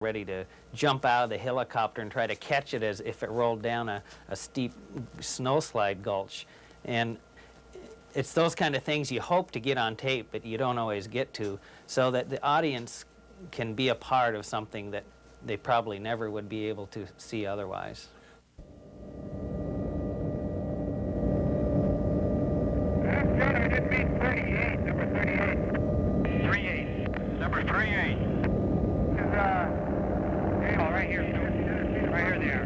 ready to jump out of the helicopter and try to catch it as if it rolled down a steep snowslide gulch. And it's those kind of things you hope to get on tape, but you don't always get to, so that the audience can be a part of something that they probably never would be able to see otherwise. I'm sorry, I didn't mean 38, number 38. 38, number 38. This is, oh, right here, right here they are.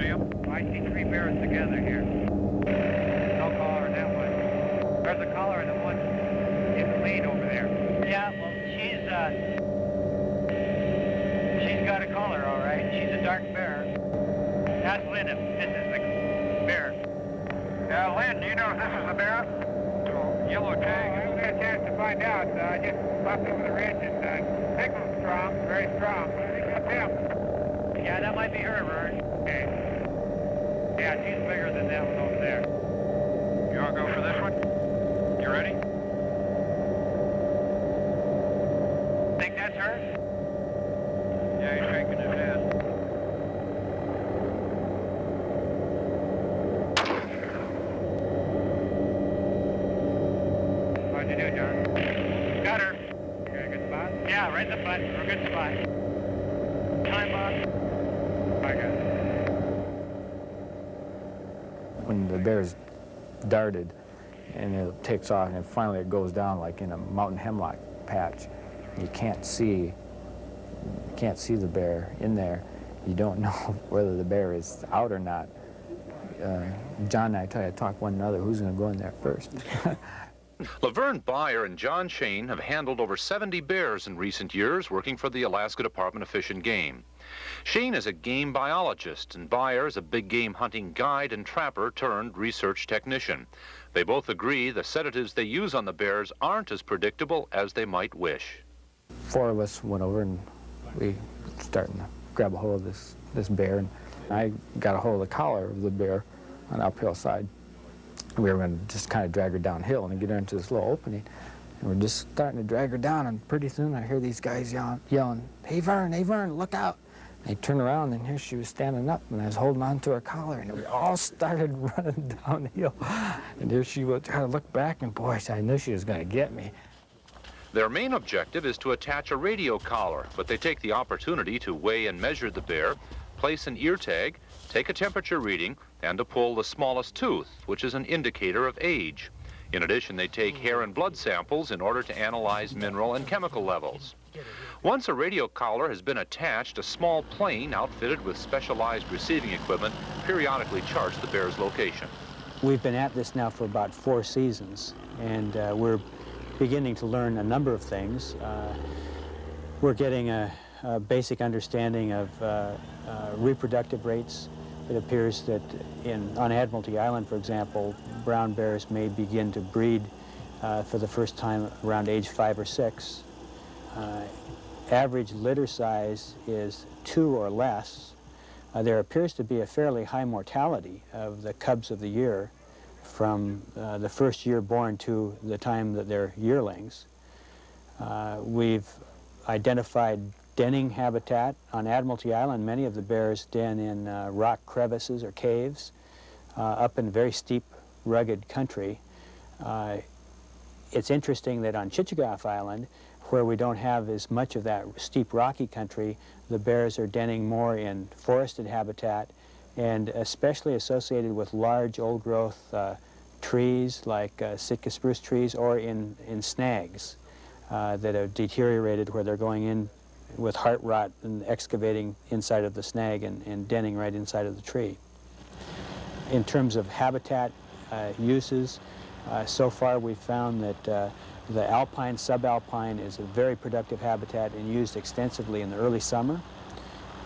See 'em? I see 3 bears together here. No collar in that one. There's a collar in the one in the lead over there. Yeah, well, she's got a collar, all right. She's a dark bear. That's Lynn. This is the bear. Lynn, do you know if this is the bear? Yellow tag. I haven't had a chance to find out. I just popped over the ridge and signal's strong, very strong. I think that's him. Yeah, that might be her, Vern. Okay. Yeah, she's bigger than that one over there. You want to go for this one? You ready? Think that's her? Yeah, he's shaking his head. How'd you do, John? Got her. You got a good spot? Yeah, right in the butt. We're a good spot. Time, Bob. I got it. When the bear's darted and it takes off and finally it goes down like in a mountain hemlock patch, you can't see the bear in there. You don't know whether the bear is out or not. John and I try to talk one another, who's going to go in there first? Laverne Byer and John Shane have handled over 70 bears in recent years, working for the Alaska Department of Fish and Game. Shane is a game biologist, and Byer is a big game hunting guide and trapper turned research technician. They both agree the sedatives they use on the bears aren't as predictable as they might wish. 4 of us went over and we started to grab a hold of this bear, and I got a hold of the collar of the bear on the uphill side. We were going to just kind of drag her downhill and get her into this little opening. And we're just starting to drag her down, and pretty soon I hear these guys yelling, hey Vern, look out. And I turned around, and here she was standing up, and I was holding on to her collar, and we all started running downhill. And here she was trying to look back, and boy, I knew she was going to get me. Their main objective is to attach a radio collar, but they take the opportunity to weigh and measure the bear, place an ear tag, take a temperature reading, and to pull the smallest tooth, which is an indicator of age. In addition, they take hair and blood samples in order to analyze mineral and chemical levels. Once a radio collar has been attached, a small plane outfitted with specialized receiving equipment periodically charts the bear's location. We've been at this now for about 4 seasons, and we're beginning to learn a number of things. We're getting a basic understanding of reproductive rates. It appears that on Admiralty Island, for example, brown bears may begin to breed for the first time around age 5 or 6. Average litter size is 2 or less. There appears to be a fairly high mortality of the cubs of the year from the first year born to the time that they're yearlings. We've identified denning habitat. On Admiralty Island, many of the bears den in rock crevices or caves up in very steep, rugged country. It's interesting that on Chichagof Island, where we don't have as much of that steep, rocky country, the bears are denning more in forested habitat, and especially associated with large old-growth trees like Sitka spruce trees, or in snags that have deteriorated, where they're going in with heart rot and excavating inside of the snag and denning right inside of the tree. In terms of habitat uses, so far we've found that the alpine, subalpine is a very productive habitat and used extensively in the early summer.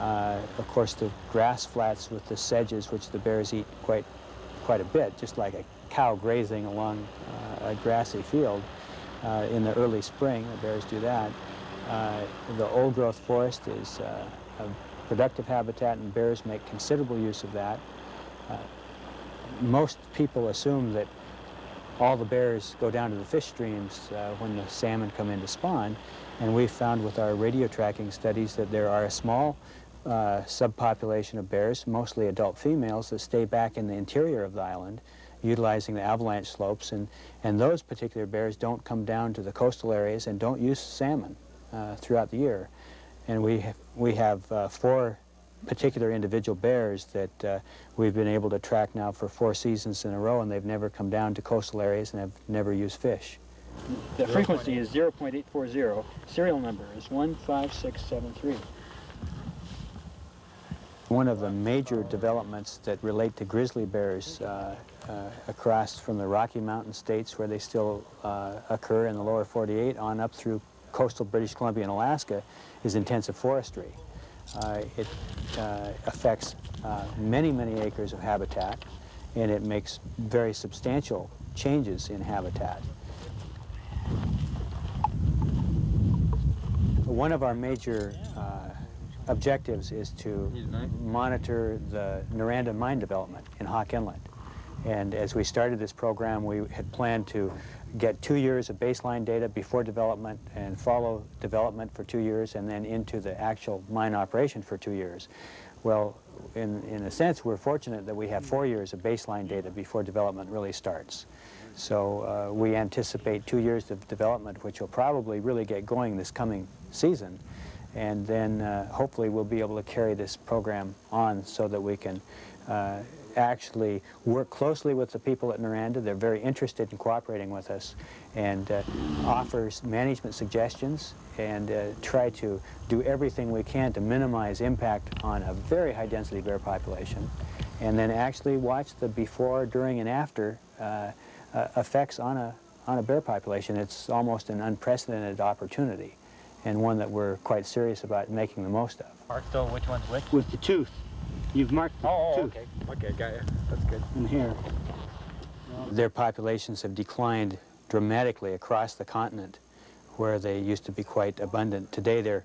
Of course, the grass flats with the sedges, which the bears eat quite a bit, just like a cow grazing along a grassy field. In the early spring, the bears do that. The old-growth forest is a productive habitat, and bears make considerable use of that. Most people assume that all the bears go down to the fish streams when the salmon come in to spawn, and we've found with our radio tracking studies that there are a small subpopulation of bears, mostly adult females, that stay back in the interior of the island, utilizing the avalanche slopes, and those particular bears don't come down to the coastal areas and don't use salmon throughout the year. And we have 4 particular individual bears that we've been able to track now for 4 seasons in a row, and they've never come down to coastal areas and have never used fish. The frequency is 0.840. Serial number is 15673. One of the major developments that relate to grizzly bears across from the Rocky Mountain states, where they still occur in the lower 48, on up through coastal British Columbia and Alaska, is intensive forestry. It affects many, many acres of habitat, and it makes very substantial changes in habitat. One of our major objectives is to monitor the Noranda mine development in Hawk Inlet. And as we started this program, we had planned to get 2 years of baseline data before development and follow development for 2 years and then into the actual mine operation for 2 years. Well, in a sense, we're fortunate that we have 4 years of baseline data before development really starts. So we anticipate 2 years of development, which will probably really get going this coming season. And then hopefully we'll be able to carry this program on so that we can actually work closely with the people at Noranda. They're very interested in cooperating with us, and offers management suggestions, and try to do everything we can to minimize impact on a very high density bear population, and then actually watch the before, during, and after effects on a bear population. It's almost an unprecedented opportunity, and one that we're quite serious about making the most of. Mark still which one's which? With the tooth. You've marked the tooth. Okay. Okay, got you. That's good. And here. Their populations have declined dramatically across the continent, where they used to be quite abundant. Today they're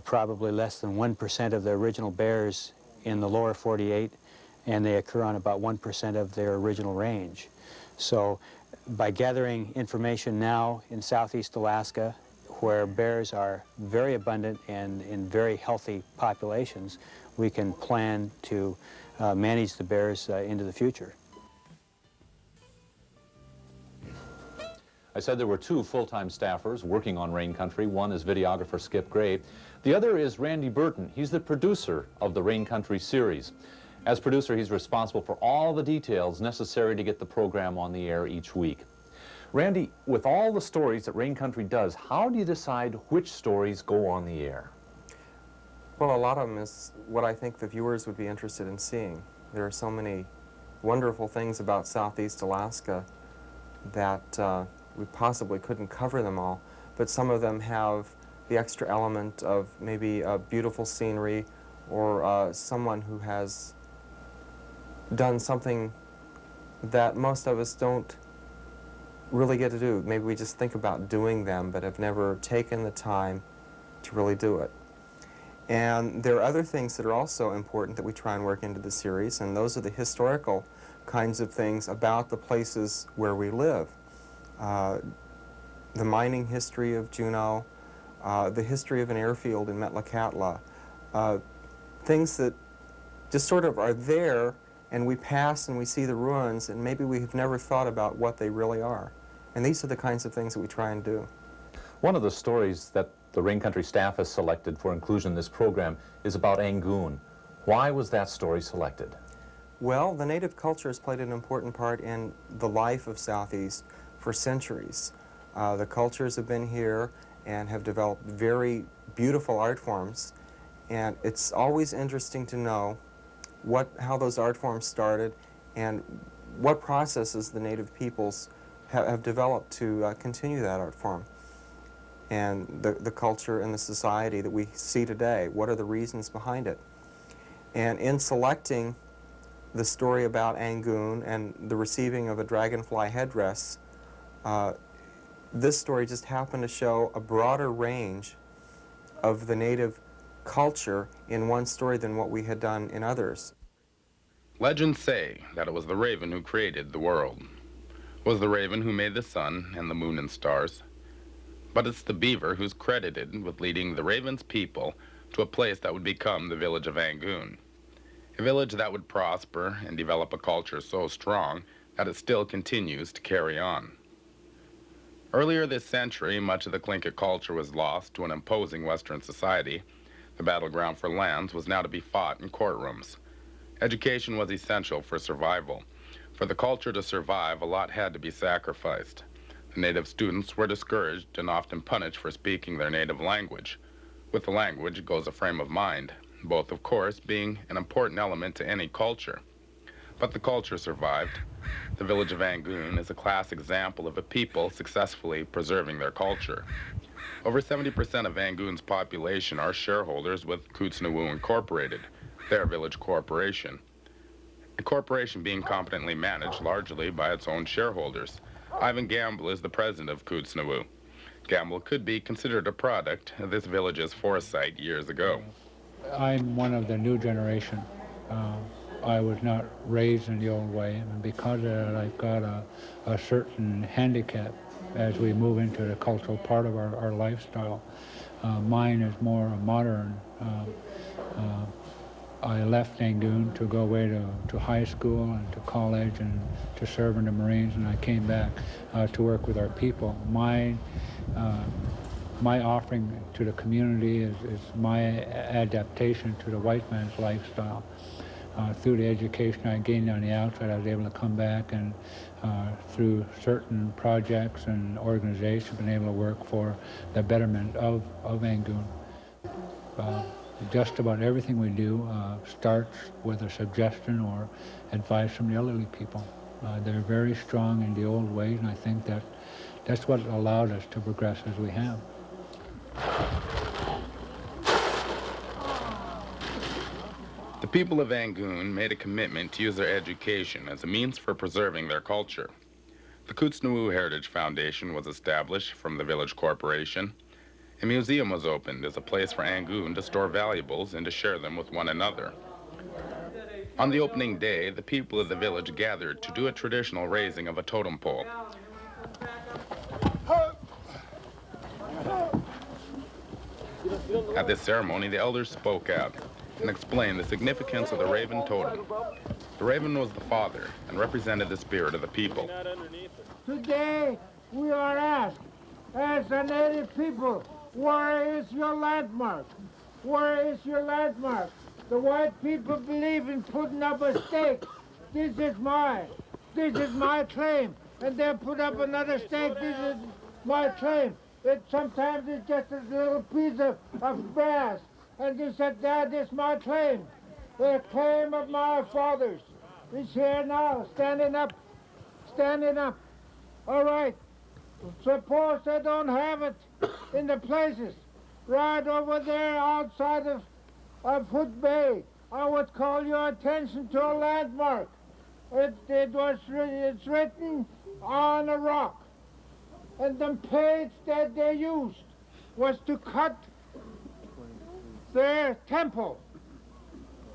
probably less than 1% of the original bears in the lower 48, and they occur on about 1% of their original range. So by gathering information now in southeast Alaska, where bears are very abundant and in very healthy populations, we can plan to manage the bears into the future. I said there were 2 full-time staffers working on Rain Country. One is videographer Skip Gray. The other is Randy Burton. He's the producer of the Rain Country series. As producer, he's responsible for all the details necessary to get the program on the air each week. Randy, with all the stories that Rain Country does, how do you decide which stories go on the air? Well, a lot of them is what I think the viewers would be interested in seeing. There are so many wonderful things about Southeast Alaska that we possibly couldn't cover them all, but some of them have the extra element of maybe a beautiful scenery, or someone who has done something that most of us don't really get to do. Maybe we just think about doing them, but have never taken the time to really do it. And there are other things that are also important that we try and work into the series, and those are the historical kinds of things about the places where we live. The mining history of Juneau, the history of an airfield in Metlakatla, things that just sort of are there, and we pass and we see the ruins, and maybe we have never thought about what they really are. And these are the kinds of things that we try and do. One of the stories that the Rain Country staff has selected for inclusion in this program is about Angoon. Why was that story selected? Well, the native culture has played an important part in the life of Southeast for centuries. The cultures have been here and have developed very beautiful art forms, and it's always interesting to know how those art forms started and what processes the native peoples have developed to continue that art form. And the culture and the society that we see today, what are the reasons behind it? And in selecting the story about Angoon and the receiving of a dragonfly headdress, this story just happened to show a broader range of the native culture in one story than what we had done in others. Legends say that it was the raven who created the world. was the raven who made the sun and the moon and stars, but it's the beaver who's credited with leading the raven's people to a place that would become the village of Angoon, a village that would prosper and develop a culture so strong that it still continues to carry on. Earlier this century, much of the Tlingit culture was lost to an imposing Western society. The battleground for lands was now to be fought in courtrooms. Education was essential for survival. For the culture to survive, a lot had to be sacrificed. The native students were discouraged and often punished for speaking their native language. With the language goes a frame of mind, both, of course, being an important element to any culture. But the culture survived. The village of Angoon is a class example of a people successfully preserving their culture. Over 70% of Angoon's population are shareholders with Kootznoowoo Incorporated, their village corporation. A corporation being competently managed largely by its own shareholders. Ivan Gamble is the president of Kootznoowoo. Gamble could be considered a product of this village's foresight years ago. I'm one of the new generation. I was not raised in the old way, and because of that, I've got a certain handicap as we move into the cultural part of our lifestyle. Mine is more modern. I left Angoon to go away to high school and to college and to serve in the Marines, and I came back to work with our people. My offering to the community is my adaptation to the white man's lifestyle. Through the education I gained on the outside, I was able to come back and through certain projects and organizations, been able to work for the betterment of Angoon. Just about everything we do starts with a suggestion or advice from the elderly people. They're very strong in the old ways, and I think that's what allowed us to progress as we have. The people of Angoon made a commitment to use their education as a means for preserving their culture. The Kootznoowoo Heritage Foundation was established from the village corporation. A museum was opened as a place for Angoon to store valuables and to share them with one another. On the opening day, the people of the village gathered to do a traditional raising of a totem pole. At this ceremony, the elders spoke out and explained the significance of the raven totem. The raven was the father and represented the spirit of the people. Today, we are asked, as a native people, where is your landmark? Where is your landmark? The white people believe in putting up a stake. This is my claim. And they put up another stake. This is my claim. Sometimes it's just a little piece of brass. And they said, that is my claim. The claim of my fathers is here now, standing up. Standing up. All right. Suppose they don't have it in the places. Right over there outside of Hood Bay, I would call your attention to a landmark. It's written on a rock. And the plates that they used was to cut their temple.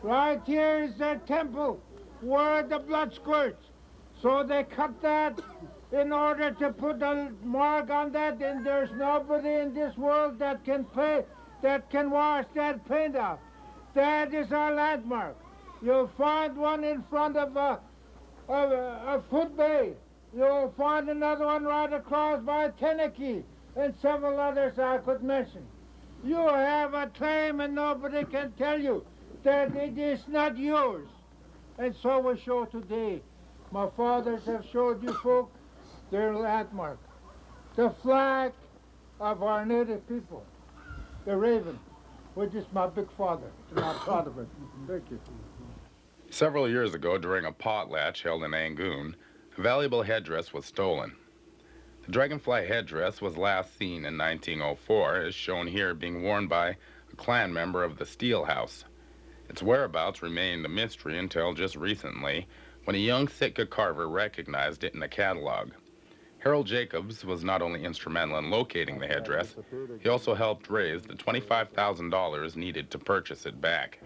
Right here is their temple, where the blood squirts. So they cut that in order to put a mark on that, and there's nobody in this world that can wash that paint off. That is our landmark. You'll find one in front of Foot Bay. You'll find another one right across by Tenakee, and several others I could mention. You have a claim, and nobody can tell you that it is not yours. And so we show today. My fathers have showed you folk their landmark, the flag of our native people, the raven, which is my big father, and I'm proud of it. Thank you. Several years ago, during a potlatch held in Angoon, a valuable headdress was stolen. The dragonfly headdress was last seen in 1904, as shown here being worn by a clan member of the Steele House. Its whereabouts remained a mystery until just recently, when a young Sitka carver recognized it in a catalog. Harold Jacobs was not only instrumental in locating the headdress, he also helped raise the $25,000 needed to purchase it back.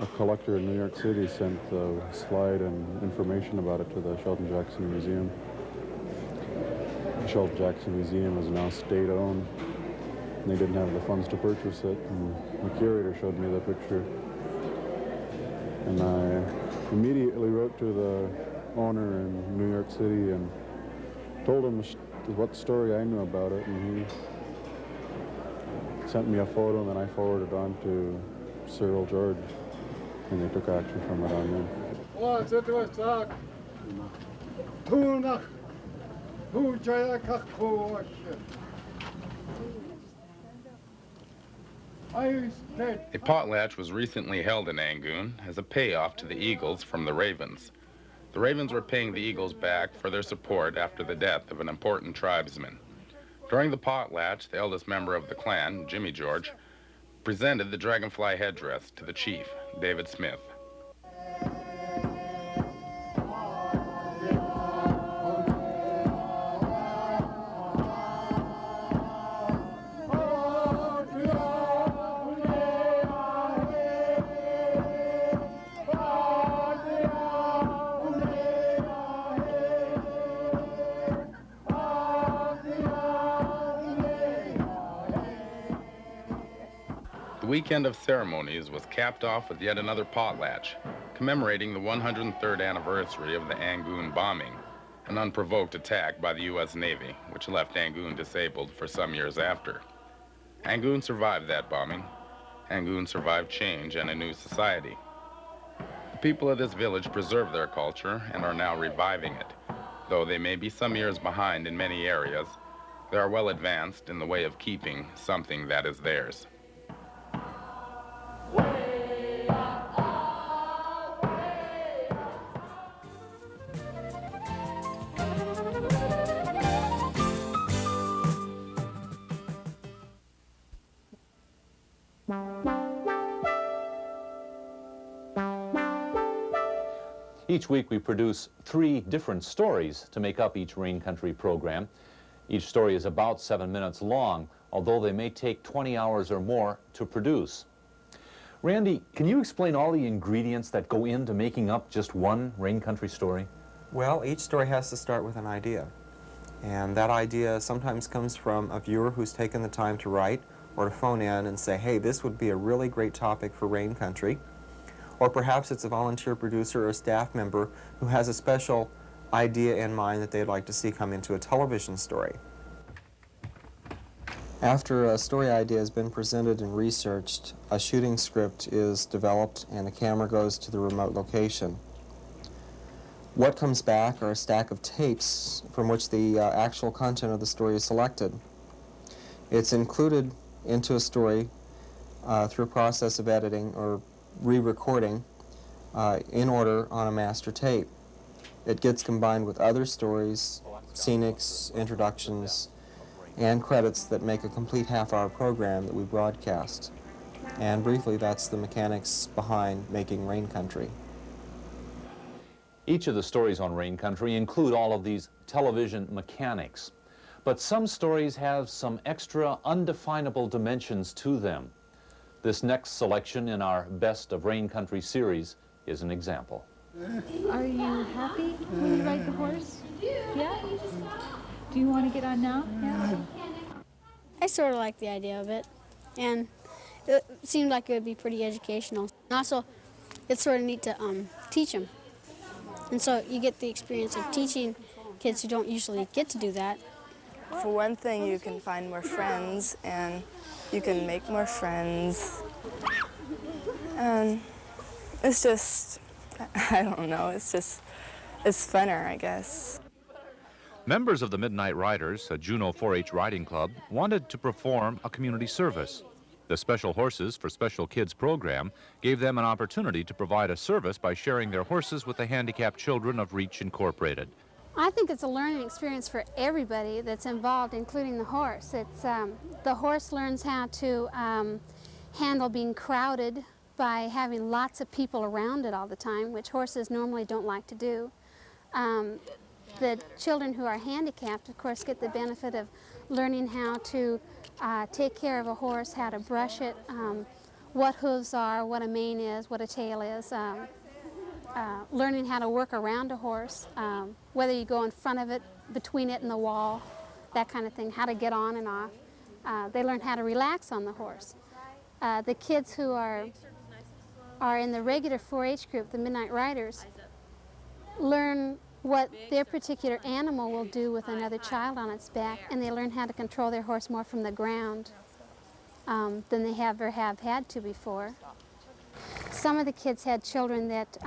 A collector in New York City sent a slide and information about it to the Sheldon Jackson Museum. Shelf Jackson Museum is now state-owned. And they didn't have the funds to purchase it, and the curator showed me the picture. And I immediately wrote to the owner in New York City and told him what story I knew about it, and he sent me a photo, and then I forwarded it on to Cyril George, and they took action from it on there. A potlatch was recently held in Angoon as a payoff to the Eagles from the Ravens. The Ravens were paying the Eagles back for their support after the death of an important tribesman. During the potlatch, the eldest member of the clan, Jimmy George, presented the dragonfly headdress to the chief, David Smith. The weekend of ceremonies was capped off with yet another potlatch, commemorating the 103rd anniversary of the Angoon bombing, an unprovoked attack by the U.S. Navy, which left Angoon disabled for some years after. Angoon survived that bombing. Angoon survived change and a new society. The people of this village preserve their culture and are now reviving it. Though they may be some years behind in many areas, they are well advanced in the way of keeping something that is theirs. Each week we produce 3 different stories to make up each Rain Country program. Each story is about 7 minutes long, although they may take 20 hours or more to produce. Randy, can you explain all the ingredients that go into making up just one Rain Country story? Well, each story has to start with an idea. And that idea sometimes comes from a viewer who's taken the time to write or to phone in and say, hey, this would be a really great topic for Rain Country. Or perhaps it's a volunteer producer or a staff member who has a special idea in mind that they'd like to see come into a television story. After a story idea has been presented and researched, a shooting script is developed and the camera goes to the remote location. What comes back are a stack of tapes from which the actual content of the story is selected. It's included into a story through a process of editing or re-recording in order on a master tape. It gets combined with other stories, scenics, introductions, and credits that make a complete half-hour program that we broadcast. And briefly, that's the mechanics behind making Rain Country. Each of the stories on Rain Country include all of these television mechanics, but some stories have some extra undefinable dimensions to them. This next selection in our Best of Rain Country series is an example. Are you happy when you ride the horse? Yeah? Do you want to get on now? Yeah? I sort of like the idea of it, and it seemed like it would be pretty educational. And also, it's sort of neat to teach them. And so you get the experience of teaching kids who don't usually get to do that. For one thing, you can find more friends, and you can make more friends. And it's just, I don't know, it's funner, I guess. Members of the Midnight Riders, a Juneau 4-H riding club, wanted to perform a community service. The Special Horses for Special Kids program gave them an opportunity to provide a service by sharing their horses with the handicapped children of Reach Incorporated. I think it's a learning experience for everybody that's involved, including the horse. It's, the horse learns how to handle being crowded by having lots of people around it all the time, which horses normally don't like to do. The children who are handicapped, of course, get the benefit of learning how to take care of a horse, how to brush it, what hooves are, what a mane is, what a tail is. Learning how to work around a horse, whether you go in front of it, between it and the wall, that kind of thing, how to get on and off. They learn how to relax on the horse. The kids who are in the regular 4-H group, the Midnight Riders, learn what their particular animal will do with another child on its back, and they learn how to control their horse more from the ground than they have had to before. Some of the kids had children that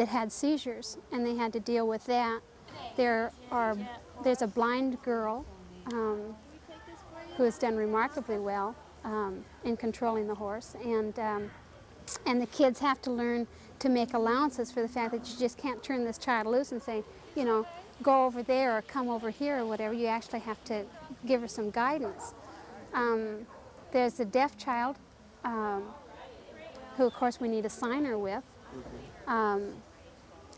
had seizures, and they had to deal with that. There's a blind girl who has done remarkably well in controlling the horse, and the kids have to learn to make allowances for the fact that you just can't turn this child loose and say, you know, go over there or come over here or whatever. You actually have to give her some guidance. There's a deaf child who, of course, we need a signer with. And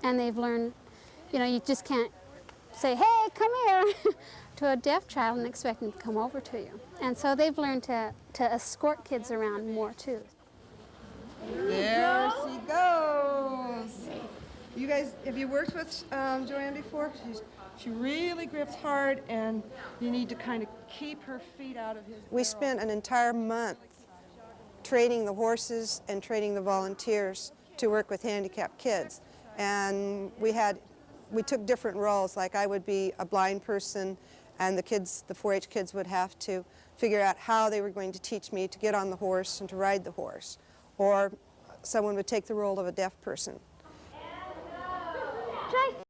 they've learned, you know, you just can't say, hey, come here, to a deaf child and expect them to come over to you. And so they've learned to escort kids around more, too. There she goes. You guys, have you worked with Joanne before? She really grips hard, and you need to kind of keep her feet out of his barrel. We spent an entire month training the horses and training the volunteers to work with handicapped kids. And we took different roles, like I would be a blind person, and the 4-H kids would have to figure out how they were going to teach me to get on the horse and to ride the horse. Or someone would take the role of a deaf person